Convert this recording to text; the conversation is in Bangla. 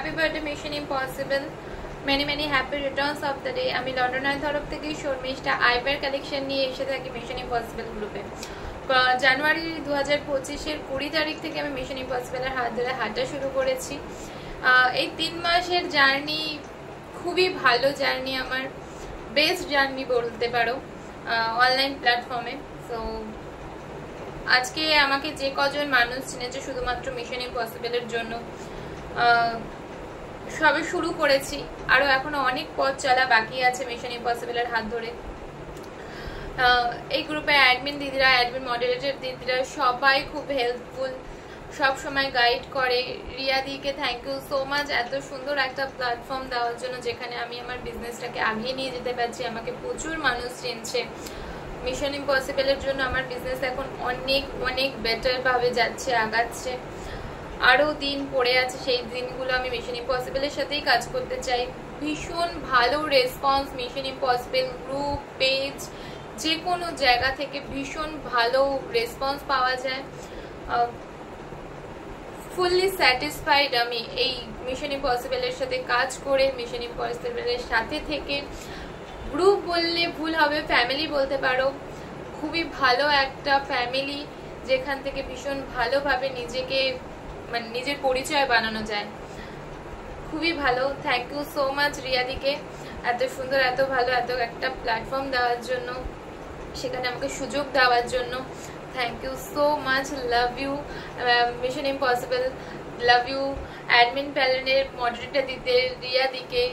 Happy birthday mission impossible, many many happy Returns of the day. আমি লন্ডনের তরফ থেকে শর্মিষ্ঠা আইব্যার কালেকশন নিয়ে এসে থাকি মিশন ইম্পসিবল গ্রুপে। জানুয়ারি 2025-এর 20 তারিখ থেকে আমি মিশন ইম্পসিবলের হাত ধরে হাঁটা শুরু করেছি। এই 3 মাসের জার্নি খুবই ভালো জার্নি, আমার বেস্ট জার্নি বলতে পারো অনলাইন প্ল্যাটফর্মে। সো আজকে আমাকে যে কজন মানুষ চিনেছে শুধুমাত্র মিশন ইম্পসিবলের জন্য, সবে শুরু করেছি, আরো এখনো অনেক পথ চলা বাকি আছে মিশন ইম্পসিবলের হাত ধরে। এই গ্রুপে অ্যাডমিন দিদিরা, অ্যাডমিন মডারেটর দিদিরা সবাই খুব হেল্পফুল, সব সময় গাইড করে। রিয়া দিকে থ্যাংক ইউ সো মাচ এত সুন্দর একটা প্ল্যাটফর্ম দেওয়ার জন্য, যেখানে আমি আমার বিজনেসটাকে আগিয়ে নিয়ে যেতে পারছি। আমাকে প্রচুর মানুষ চিনছে মিশন ইম্পসিবলের জন্য। আমার বিজনেস এখন অনেক অনেক বেটার ভাবে যাচ্ছে, আগাচ্ছে। আরো দিন পড়ে আছে, সেই দিনগুলো আমি মিশন ইম্পসিবলের সাথেই কাজ করতে চাই। ভীষণ ভালো response mission impossible group, page, যে কোনো জায়গা থেকে ভীষণ ভালো রেসপন্স পাওয়া যায়। ফুললি স্যাটিসফাইড আমি এই মিশন ইম্পসিবলের সাথে কাজ করে, মিশন ইম্পসিবলের সাথে থেকে। গ্রুপ বললে ভুল হবে, ফ্যামিলি বলতে পারো। খুবই ভালো একটা ফ্যামিলি, যেখান থেকে ভীষণ ভালোভাবে নিজেকে মানে নিজের পরিচয় বানানো যায়। খুবই ভালো। থ্যাংক ইউ সো মাচ রিয়াদিকে এত সুন্দর, এত ভালো, এত একটা প্ল্যাটফর্ম দেওয়ার জন্য, সেখানে আমাকে সুযোগ দেওয়ার জন্য। Thank you so much, love you Mission Impossible, love you admin প্যানেলের মডারেটর দিতে রিয়াদিকে।